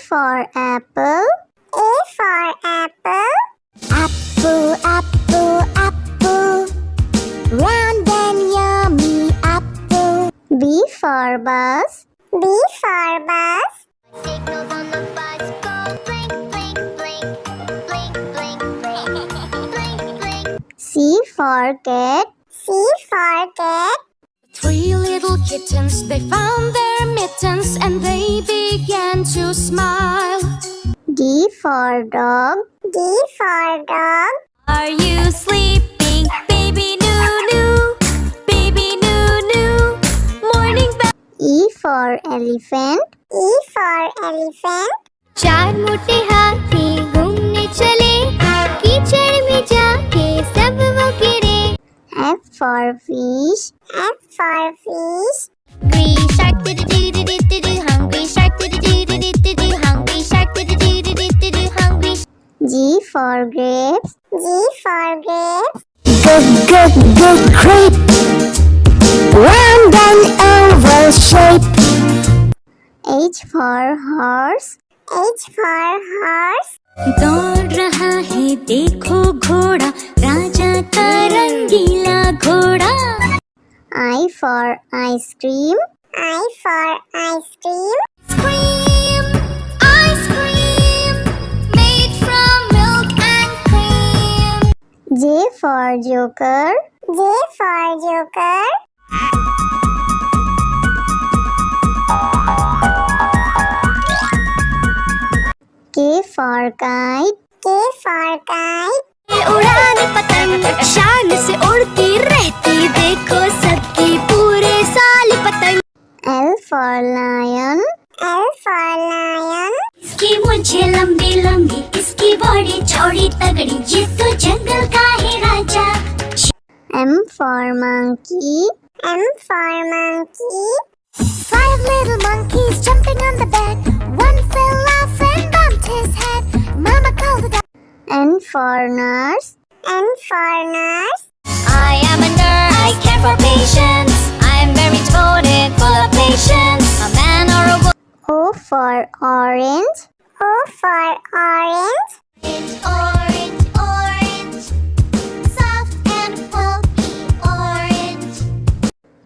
for apple. A for apple. Apple, apple, apple. Round and yummy apple. B for bus. B for bus. Signals on the bus go blink, blink, blink, blink, blink, blink, blink, blink. C for cat. C for cat. Three little kittens, they found their mittens and they began to smile. D for dog. D for dog. Are you sleeping, baby Noo-Noo? Baby Noo-Noo, morning bell. E for elephant. E for elephant. चार मोटे हाथी घूमने चले, कीचड़ में जाके सब वो गिरे. F for fish. F for fish. Green shark do-do-do-do-do-do, hungry shark do-do-do-do-do-do, hungry shark do-do-do-do-do-do, hungry. G for grapes. G for grapes. Good grape. Round and oval shape. H for horse. H for horse. दौड़ रहा है देखो घोड़ा, राजा का रंगीला घोड़ा. I for ice cream. I for ice cream. Ice cream, made from milk and cream. J for joker. J for joker. K for kite. K for kite. उड़ाने पतंग शान से उड़ती रहती, देखो सबकी पूरे साल पतंग. L for lion. L for lion. इसकी मूंछें लंबी लंबी, इसकी बॉडी चौड़ी तगड़ी, ये तो जंगल का है राजा. M for monkey. M for monkey. Five little monkeys jumping on the bed. One fell off and bumped his head. Mama called the doctor. N for nurse. N for nurse. I am a nurse. I care for patients. I am very devoted, full of patience. A man or a woman. O for orange. O for orange. Orange, orange, soft and pulpy orange.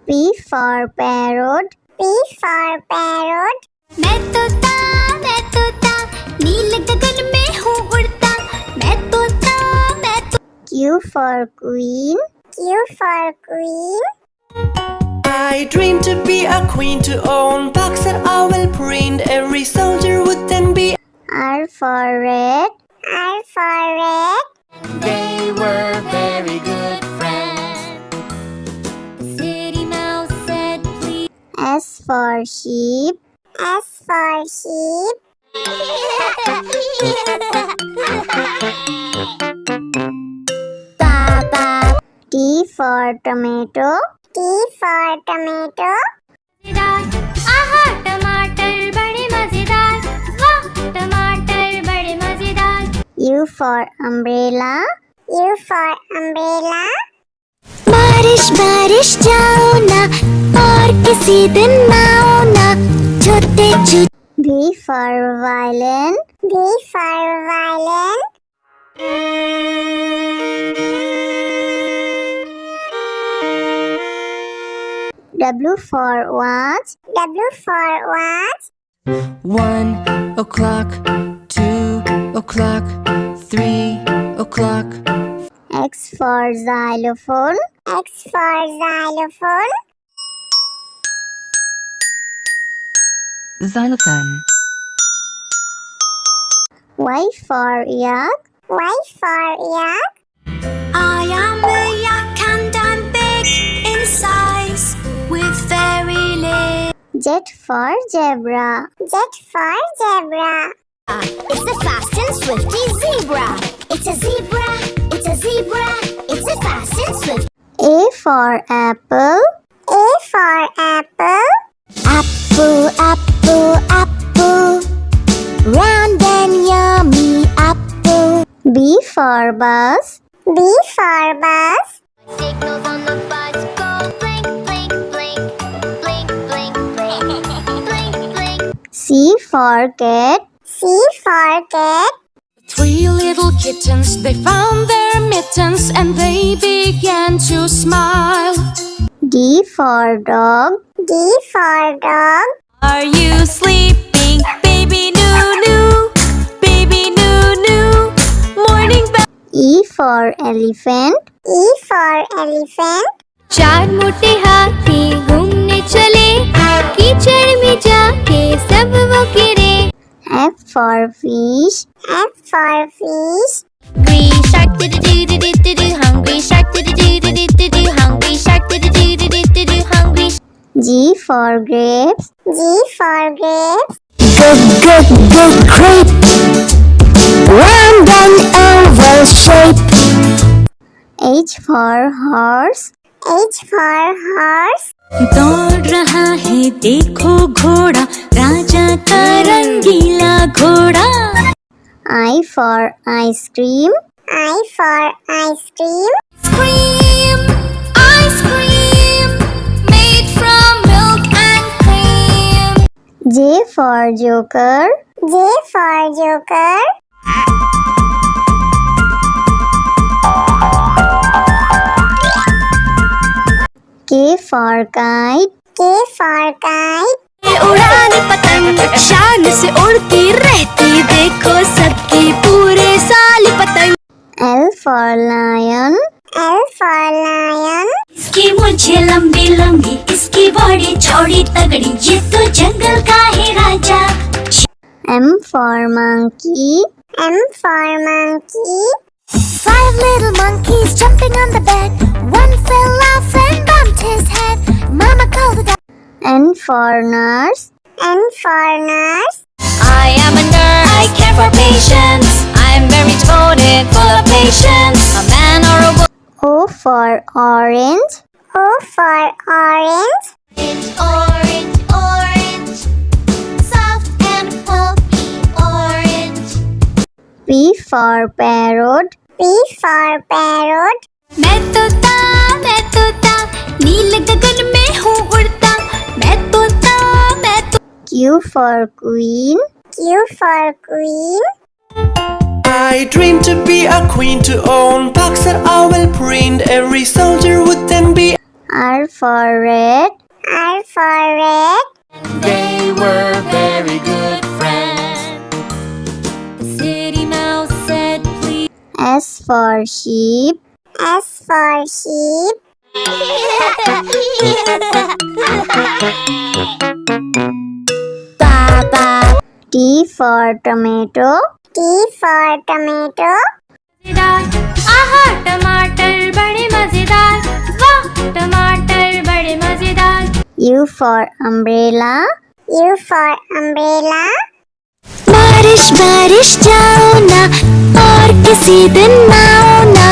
P for parrot. P for parrot. मैं तोता, नीले गगन में हूँ उड़ता. मैं तोता. Q for queen. Q for queen. I dream to be a queen, to own box and owl print. Every soldier would then be. R for red. R for red. They were very good friends. The city mouse said, please. S for sheep. S for sheep. T for tomato. T for tomato. आहा टमाटर बड़े मजेदार, वाह टमाटर बड़े मजेदार. U for umbrella. U for umbrella. बारिश बारिश जाओ ना, और किसी दिन आओ ना, छोटे छोटे. V for violin. V for violin. W for watch. W for watch. 1 o'clock, 2 o'clock, 3 o'clock. X for xylophone. X for xylophone. Xylophone. Y for yak. Y for yak. I am a yak and I'm big in size, with very little. Z for zebra. Z for zebra. It's a fast and swifty zebra. It's a zebra. It's a zebra. It's a fast and swift. A for apple. A for apple. Apple, apple, apple. Round and yummy apple. B for bus. B for bus. Signals on the bus go blink, blink, blink, blink, blink, blink, blink, blink. C for cat. C for cat. Three little kittens, they found their mittens and they began to smile. D for dog. D for dog. Are you sleeping, baby Noo? Baby Noo. Morning bell. E for elephant. E for elephant. चार मोटे हाथी घूमने चले, कीचड़ में जाके सब वो गिरे. F for fish. F for fish. Hungry shark do-do-do-do-do-do, hungry shark do-do-do-do-do-do, hungry shark do-do-do-do-do-do, hungry. G for grapes. G for grapes. Good grape. Round and oval shape. H for horse. H for horse. दौड़ रहा है देखो घोड़ा, राजा का रंगीला घोड़ा. I for ice cream. I for ice cream. Ice cream, made from milk and cream. J for joker. J for joker. K for kite. K for kite. उड़ाने पतंग शान से उड़ती रहती, देखो सबकी पूरे साल पतंग. L for lion. L for lion. इसकी मुझे लंबी लंबी, इसकी बॉडी चौड़ी तगड़ी, ये तो जंगल का है राजा. M for monkey. M for monkey. Five little monkeys jumping on the bed, one fell off and bumped his head. Mama called the doctor. N for nurse. N for nurse. I am a nurse, I care for patients, I'm very devoted, full of patience. A man or a woman. O for orange. O for orange. Orange, orange, soft and pulpy orange. P for parrot. P for parrot. मैं तोता, नीले गगन में हूँ उड़ता. मैं तोता. Q for queen. Q for queen. I dream to be a queen, to own box that I will print. Every soldier would then be. R for red. R for red. They were very good friends. The city mouse said, please. S for sheep. S for sheep. T for tomato. T for tomato. आहा टमाटर बड़े मजेदार, वाह टमाटर बड़े मजेदार. U for umbrella. U for umbrella. बारिश बारिश जाओ ना, और किसी दिन आओ ना,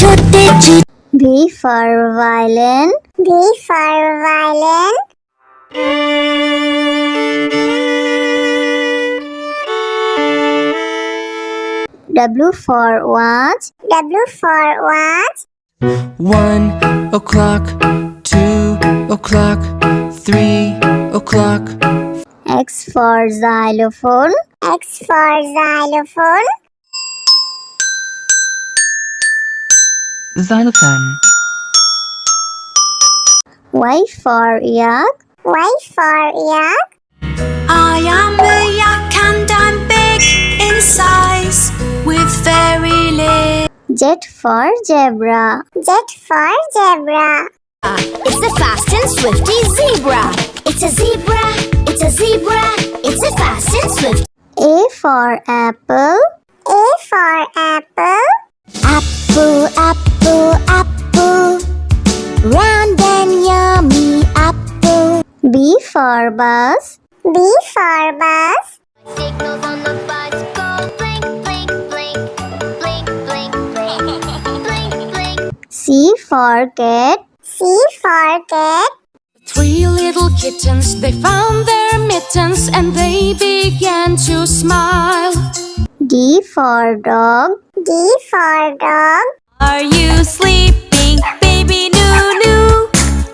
छोटे छोटे. V for violin. V for violin. W for watch. W for watch. 1 o'clock, 2 o'clock, 3 o'clock. X for xylophone. X for xylophone. Xylophone. Y for yak. Y for yak. I am a yak and I'm big in size, with very little. Z for zebra. Z for zebra. It's a fast and swifty zebra. It's a zebra, it's a zebra, it's a fast and swift. A for apple. A for apple. Apple, apple, apple. Round and yummy apple. B for bus. B for bus. Signals on the bus go blink, blink, blink, blink, blink, blink, blink, blink. C for cat. C for cat. Three little kittens, they found their mittens and they began to smile. D for dog. D for dog. Are you sleeping, baby Noo?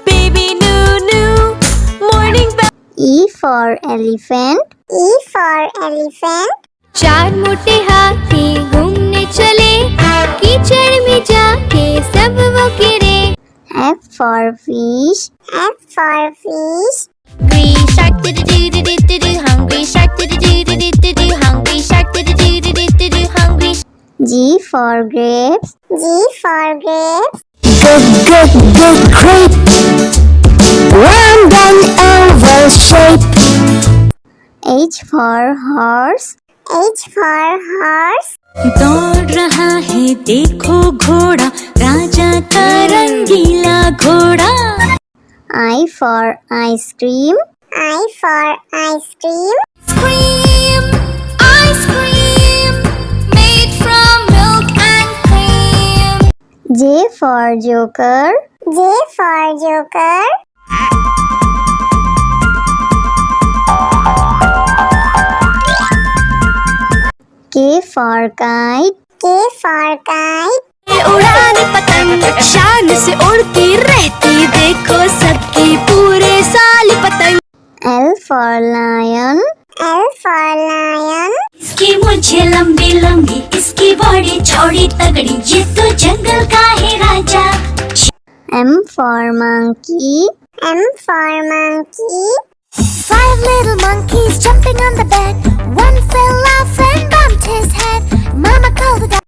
Baby Noo. Morning bell. E for elephant. E for elephant. चार मोटे हाथी घूमने चले, कीचड़ में जाके सब वो गिरे। F for fish. F for fish. Green shark do do do do do do, hungry shark do do do do do do, hungry shark do do do do do do, hungry. G for grapes. G for grapes. Good grape. Round and oval shape. H for horse. H for horse. दौड़ रहा है देखो घोड़ा, राजा का रंगीला घोड़ा। I for ice cream. I for ice cream. Cream, ice cream, made from milk and cream. J for joker. J for joker. K for kite. K for kite. उड़ान पतंग शान से उड़ती रहती, देखो सबकी पूरे साल पतंग। L for lion. L for lion. इसकी मुझे लंबी लंबी, इसकी बॉडी चौड़ी तगड़ी, ये तो जंगल का है राजा। M for monkey. M for monkey. Five little monkeys jumping on the bed, one fell off and bumped his head. Mama called the doctor.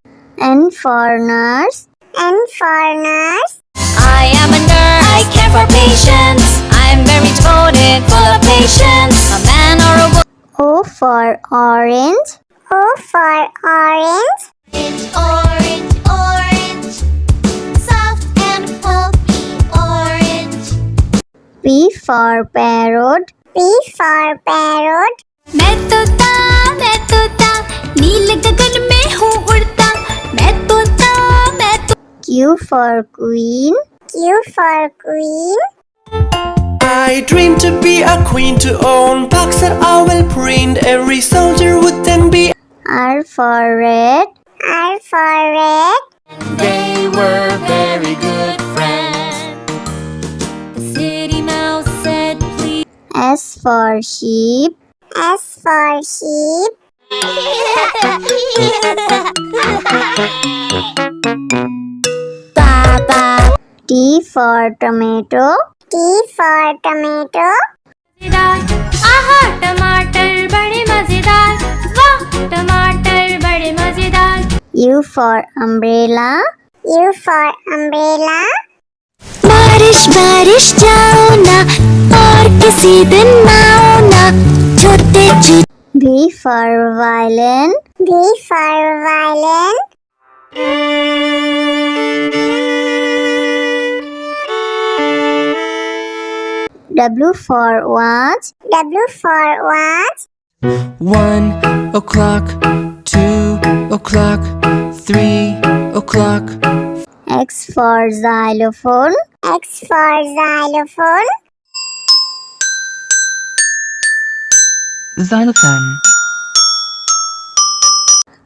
N for nurse. N for nurse. I am a nurse, I care for patients, I am very devoted, full of patience. A man or a woman. O for orange. O for orange. Orange, orange, soft and pulpy orange. P for parrot. P for parrot. मैं तोता नील गगन में हूँ उड़ता, मैं तोता Q for queen. Q for queen. I dream to be a queen, to own box that I will print. Every soldier would then be. R for red. R for red. They were very good friends. The city mouse said please. S for sheep. S for sheep. T for tomato. T for tomato. आहा टमाटर बड़े मजेदार, वाह टमाटर बड़े मजेदार। U for umbrella. U for umbrella. बारिश बारिश जाओ ना, और किसी दिन आओ ना, छोटे V for violin. V for violin. W for watch. W for watch. 1 o'clock, 2 o'clock, 3 o'clock. X for xylophone. X for xylophone. Xylophone.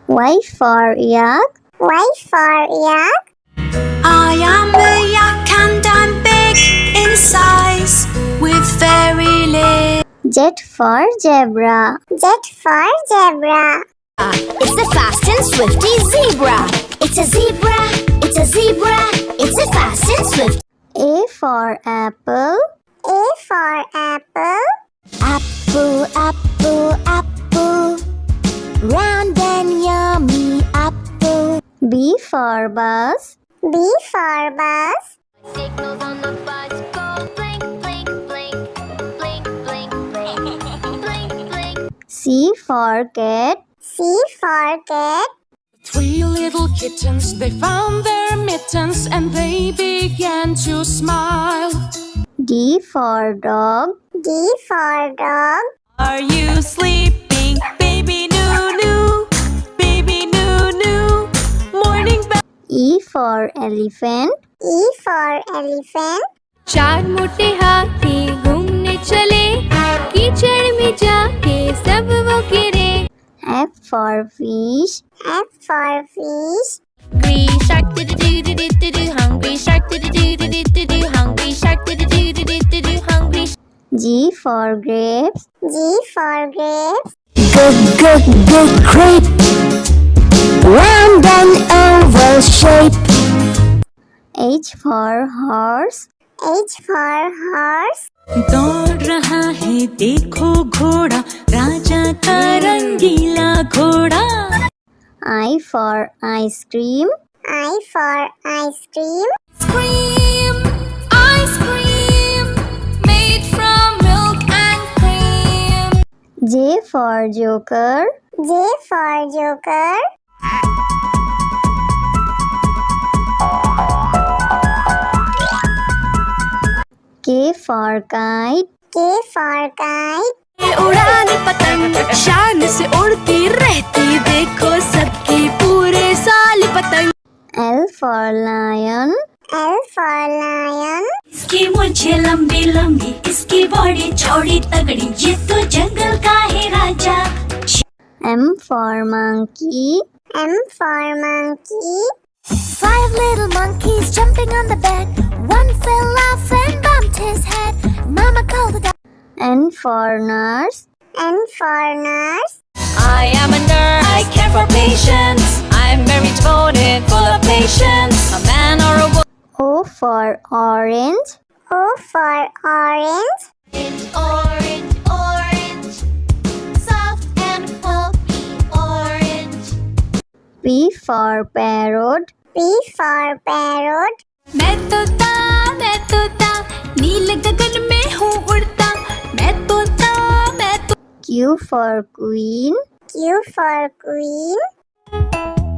Y for yak. Y for yak. I am a yak and I'm big in size, with very legs. Z for zebra. Z for zebra. It's the fast and swifty zebra. It's a zebra, it's a zebra, it's a fast and swift. A for apple. A for apple. Apple, apple, apple. Round and yummy apple. B for bus. B for bus. Signals on the bus go blink, blink, blink, blink, blink, blink, blink, blink. C for cat. C for cat. 3 little kittens, they found their mittens and they began to smile. D for dog. D for dog. Are you sleeping, baby Noo? Baby Noo, morning bell. E for elephant. E for elephant. चार मोटे हाथी घूमने चले, कीचड़ में जाके सब वो गिरे। F for fish. F for fish. Green shark do do do do do do, hungry shark do do do do do do, hungry shark do do do do do do, hungry. G for grapes. G for grapes. Grape, round and oval shape. H for horse. H for horse. दौड़ रहा है देखो घोड़ा, राजा का रंगीला घोड़ा. I for ice cream. I for ice cream. Ice cream, made from milk and cream. J for joker. J for joker. K for kite. K for kite. उड़ाने पतंग शान से उड़ती रहती, देखो सबकी पूरे साल पतंग. L for lion. L for lion. इसकी मूंछें लंबी लंबी, इसकी बॉडी चौड़ी तगड़ी, ये तो जंगल का है राजा. M for monkey. M for monkey. 5 little monkeys jumping on the bed. One fell off and bumped his head. Mama called the doctor. N for nurse. N for nurse. I am a nurse, I care for patients, I'm very devoted, full of patience, a man or a woman. O for orange. O for orange. Orange, orange, soft and pulpy orange. P for parrot. P for parrot. मैं तोता नीले गगन में हूँ उड़ता, मैं तोता. Q for queen. Q for queen.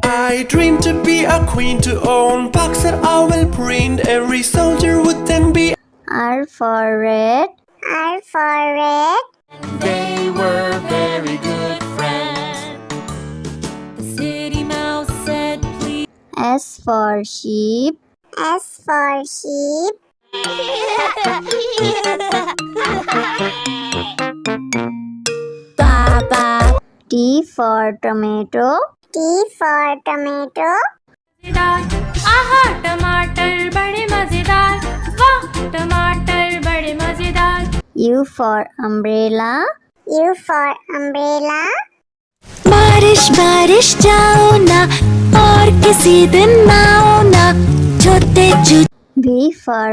I dream to be a queen, to own box that I will print. Every soldier would then be. R for red. R for red. They were very good friends. The city mouse said please. S for sheep. S for sheep. T for tomato. T for tomato. आहा टमाटर बड़े मजेदार, वाह टमाटर बड़े मजेदार. U for umbrella. U for umbrella. बारिश बारिश जाओ ना, और किसी दिन आओ ना, छोटे V for